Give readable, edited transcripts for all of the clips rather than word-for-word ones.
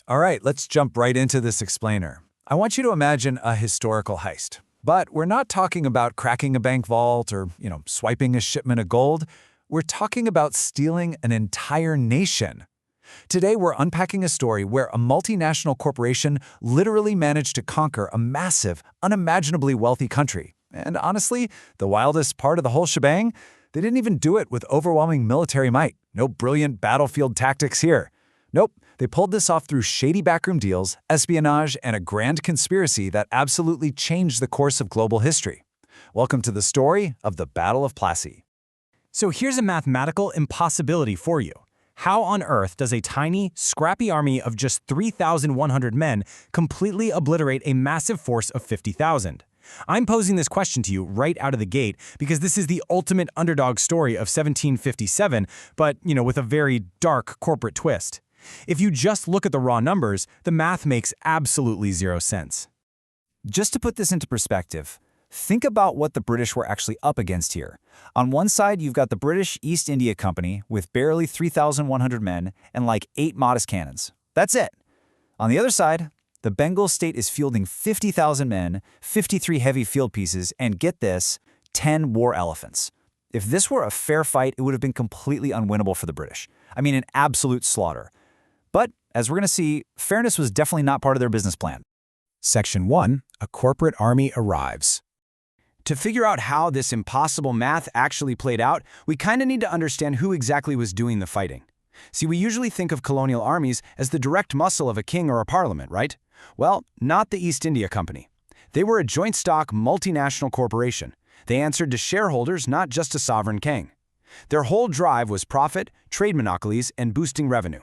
All right, let's jump right into this explainer. I want you to imagine a historical heist. But we're not talking about cracking a bank vault or, swiping a shipment of gold. We're talking about stealing an entire nation. Today, we're unpacking a story where a multinational corporation literally managed to conquer a massive, unimaginably wealthy country. And honestly, the wildest part of the whole shebang? They didn't even do it with overwhelming military might. No brilliant battlefield tactics here. Nope, they pulled this off through shady backroom deals, espionage, and a grand conspiracy that absolutely changed the course of global history. Welcome to the story of the Battle of Plassey. So here's a mathematical impossibility for you. How on earth does a tiny, scrappy army of just 3,100 men completely obliterate a massive force of 50,000? I'm posing this question to you right out of the gate because this is the ultimate underdog story of 1757, but, with a very dark corporate twist. If you just look at the raw numbers, the math makes absolutely zero sense. Just to put this into perspective, think about what the British were actually up against here. On one side, you've got the British East India Company with barely 3,100 men and like 8 modest cannons. That's it. On the other side, the Bengal state is fielding 50,000 men, 53 heavy field pieces, and get this, 10 war elephants. If this were a fair fight, it would have been completely unwinnable for the British. I mean, an absolute slaughter. But, as we're going to see, fairness was definitely not part of their business plan. Section 1. A corporate army arrives. To figure out how this impossible math actually played out, we kind of need to understand who exactly was doing the fighting. See, we usually think of colonial armies as the direct muscle of a king or a parliament, right? Well, not the East India Company. They were a joint stock multinational corporation. They answered to shareholders, not just a sovereign king. Their whole drive was profit, trade monopolies, and boosting revenue.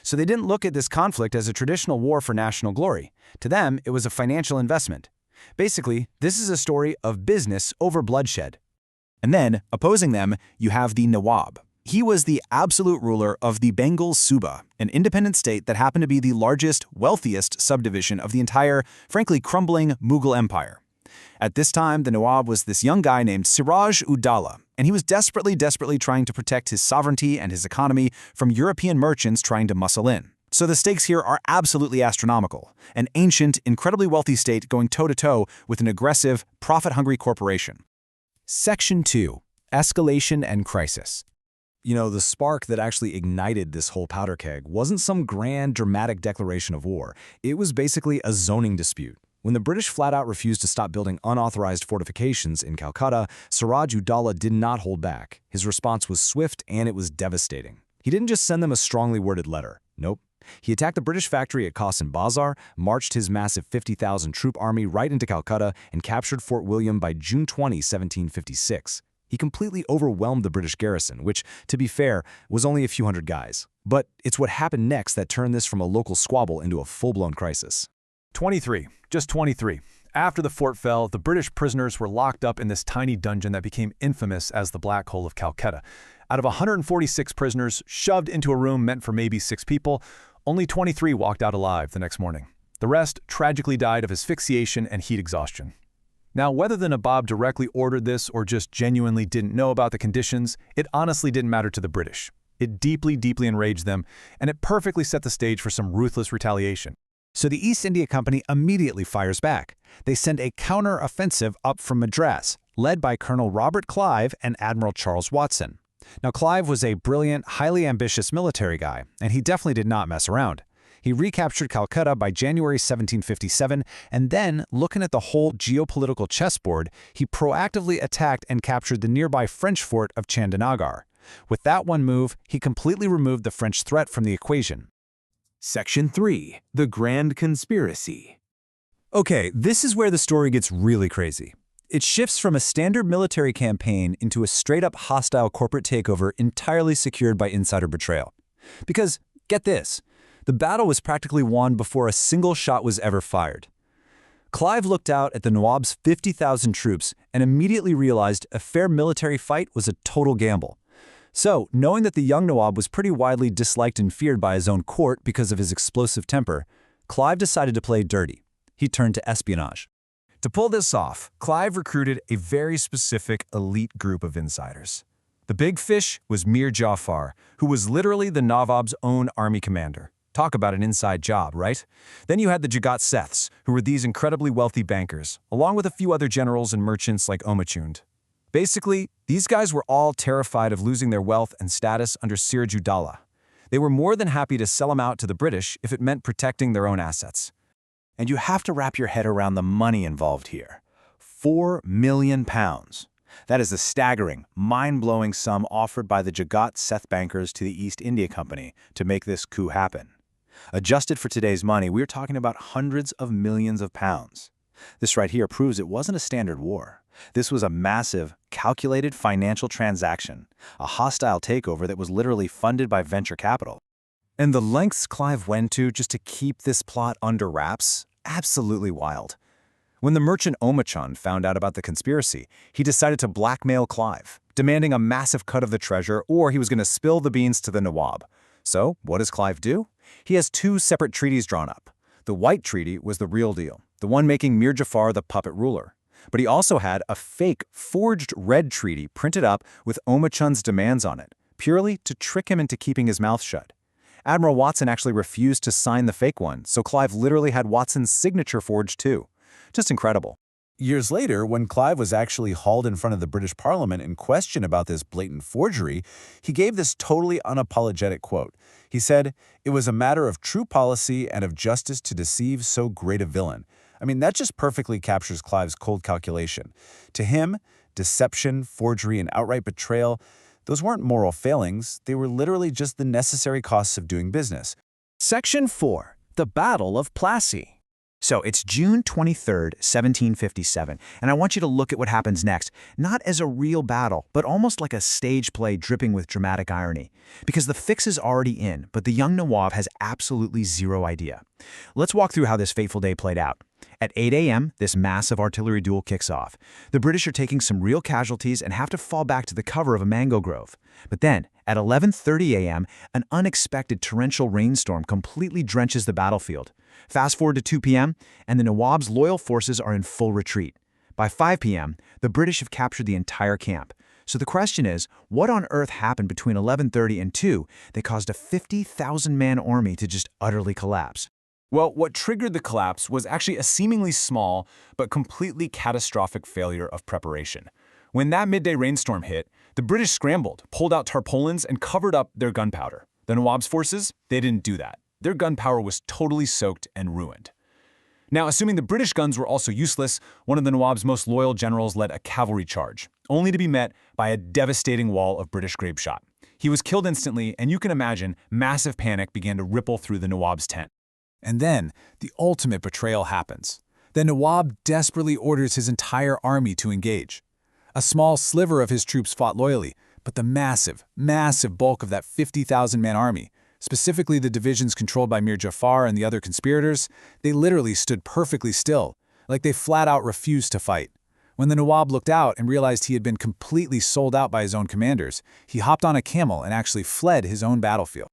So they didn't look at this conflict as a traditional war for national glory. To them, it was a financial investment. Basically, this is a story of business over bloodshed. And then, opposing them, you have the Nawab. He was the absolute ruler of the Bengal Suba, an independent state that happened to be the largest, wealthiest subdivision of the entire, frankly crumbling Mughal Empire. At this time, the Nawab was this young guy named Siraj-ud-Daulah, and he was desperately trying to protect his sovereignty and his economy from European merchants trying to muscle in. So the stakes here are absolutely astronomical, an ancient, incredibly wealthy state going toe-to-toe with an aggressive, profit-hungry corporation. Section 2. Escalation and crisis. The spark that actually ignited this whole powder keg wasn't some grand, dramatic declaration of war. It was basically a zoning dispute. When the British flat out refused to stop building unauthorized fortifications in Calcutta, Siraj-ud-Daulah did not hold back. His response was swift and it was devastating. He didn't just send them a strongly worded letter. Nope. He attacked the British factory at Qasim Bazar, marched his massive 50,000 troop army right into Calcutta, and captured Fort William by June 20, 1756. He completely overwhelmed the British garrison, which, to be fair, was only a few hundred guys. But it's what happened next that turned this from a local squabble into a full-blown crisis. 23. Just 23. After the fort fell, the British prisoners were locked up in this tiny dungeon that became infamous as the Black Hole of Calcutta. Out of 146 prisoners shoved into a room meant for maybe 6 people, only 23 walked out alive the next morning. The rest tragically died of asphyxiation and heat exhaustion. Now, whether the Nawab directly ordered this or just genuinely didn't know about the conditions, it honestly didn't matter to the British. It deeply enraged them, and it perfectly set the stage for some ruthless retaliation. So the East India Company immediately fires back. They send a counter-offensive up from Madras, led by Colonel Robert Clive and Admiral Charles Watson. Now, Clive was a brilliant, highly ambitious military guy, and he definitely did not mess around. He recaptured Calcutta by January 1757, and then, looking at the whole geopolitical chessboard, he proactively attacked and captured the nearby French fort of Chandanagar. With that one move, he completely removed the French threat from the equation. Section 3. The Grand Conspiracy. Okay, this is where the story gets really crazy. It shifts from a standard military campaign into a straight-up hostile corporate takeover entirely secured by insider betrayal. Because, get this, the battle was practically won before a single shot was ever fired. Clive looked out at the Nawab's 50,000 troops and immediately realized a fair military fight was a total gamble. So, knowing that the young Nawab was pretty widely disliked and feared by his own court because of his explosive temper, Clive decided to play dirty. He turned to espionage. To pull this off, Clive recruited a very specific elite group of insiders. The big fish was Mir Jafar, who was literally the Nawab's own army commander. Talk about an inside job, right? Then you had the Jagat Seths, who were these incredibly wealthy bankers, along with a few other generals and merchants like Omachund. Basically, these guys were all terrified of losing their wealth and status under Siraj-ud-Daulah. They were more than happy to sell them out to the British if it meant protecting their own assets. And you have to wrap your head around the money involved here. £4 million. That is the staggering, mind-blowing sum offered by the Jagat Seth bankers to the East India Company to make this coup happen. Adjusted for today's money, we're talking about hundreds of millions of pounds. This right here proves it wasn't a standard war. This was a massive, calculated financial transaction, a hostile takeover that was literally funded by venture capital. And the lengths Clive went to just to keep this plot under wraps, absolutely wild. When the merchant Omachund found out about the conspiracy, he decided to blackmail Clive, demanding a massive cut of the treasure or he was going to spill the beans to the Nawab. So, what does Clive do? He has two separate treaties drawn up. The White Treaty was the real deal, the one making Mir Jafar the puppet ruler. But he also had a fake, forged Red Treaty printed up with Omachund's demands on it, purely to trick him into keeping his mouth shut. Admiral Watson actually refused to sign the fake one, so Clive literally had Watson's signature forged too. Just incredible. Years later, when Clive was actually hauled in front of the British Parliament and questioned about this blatant forgery, he gave this totally unapologetic quote. He said, "It was a matter of true policy and of justice to deceive so great a villain." I mean, that just perfectly captures Clive's cold calculation. To him, deception, forgery, and outright betrayal, those weren't moral failings. They were literally just the necessary costs of doing business. Section 4. The Battle of Plassey. So it's June 23rd, 1757, and I want you to look at what happens next, not as a real battle, but almost like a stage play dripping with dramatic irony. Because the fix is already in, but the young Nawab has absolutely zero idea. Let's walk through how this fateful day played out. At 8 a.m., this massive artillery duel kicks off. The British are taking some real casualties and have to fall back to the cover of a mango grove. But then, at 11:30 a.m., an unexpected torrential rainstorm completely drenches the battlefield. Fast forward to 2 p.m., and the Nawab's loyal forces are in full retreat. By 5 p.m., the British have captured the entire camp. So the question is, what on earth happened between 11:30 and 2 that caused a 50,000-man army to just utterly collapse? Well, what triggered the collapse was actually a seemingly small but completely catastrophic failure of preparation. When that midday rainstorm hit, the British scrambled, pulled out tarpaulins, and covered up their gunpowder. The Nawab's forces, they didn't do that. Their gunpowder was totally soaked and ruined. Now, assuming the British guns were also useless, one of the Nawab's most loyal generals led a cavalry charge, only to be met by a devastating wall of British grape shot. He was killed instantly, and you can imagine massive panic began to ripple through the Nawab's tent. And then, the ultimate betrayal happens. The Nawab desperately orders his entire army to engage. A small sliver of his troops fought loyally, but the massive, massive bulk of that 50,000-man army, specifically the divisions controlled by Mir Jafar and the other conspirators, they literally stood perfectly still, like they flat out refused to fight. When the Nawab looked out and realized he had been completely sold out by his own commanders, he hopped on a camel and actually fled his own battlefield.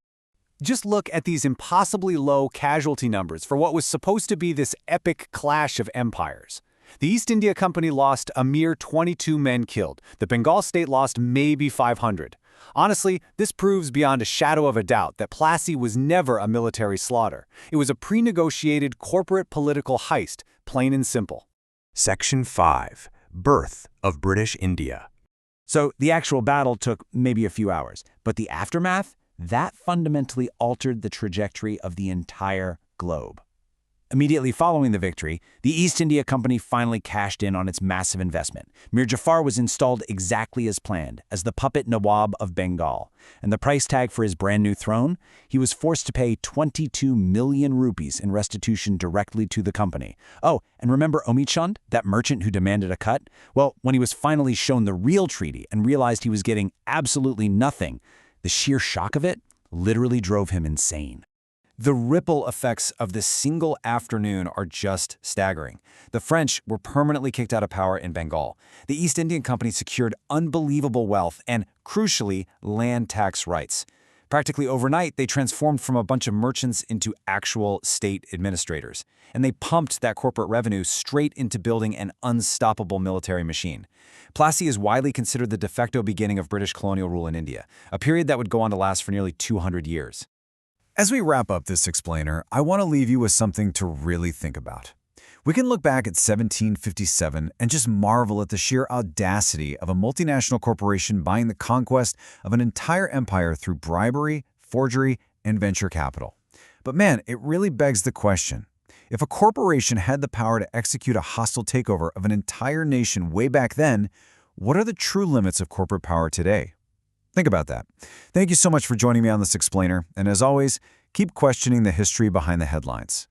Just look at these impossibly low casualty numbers for what was supposed to be this epic clash of empires. The East India Company lost a mere 22 men killed. The Bengal state lost maybe 500. Honestly, this proves beyond a shadow of a doubt that Plassey was never a military slaughter. It was a pre-negotiated corporate political heist, plain and simple. Section 5. Birth of British India. So the actual battle took maybe a few hours, but the aftermath? That fundamentally altered the trajectory of the entire globe. Immediately following the victory, the East India Company finally cashed in on its massive investment. Mir Jafar was installed exactly as planned, as the puppet Nawab of Bengal. And the price tag for his brand new throne? He was forced to pay 22 million rupees in restitution directly to the company. Oh, and remember Omachund, that merchant who demanded a cut? Well, when he was finally shown the real treaty and realized he was getting absolutely nothing, the sheer shock of it literally drove him insane. The ripple effects of this single afternoon are just staggering. The French were permanently kicked out of power in Bengal. The East India Company secured unbelievable wealth and, crucially, land tax rights. Practically overnight, they transformed from a bunch of merchants into actual state administrators. And they pumped that corporate revenue straight into building an unstoppable military machine. Plassey is widely considered the de facto beginning of British colonial rule in India, a period that would go on to last for nearly 200 years. As we wrap up this explainer, I want to leave you with something to really think about. We can look back at 1757 and just marvel at the sheer audacity of a multinational corporation buying the conquest of an entire empire through bribery, forgery, and venture capital. But man, it really begs the question. If a corporation had the power to execute a hostile takeover of an entire nation way back then, what are the true limits of corporate power today? Think about that. Thank you so much for joining me on this explainer, and as always, keep questioning the history behind the headlines.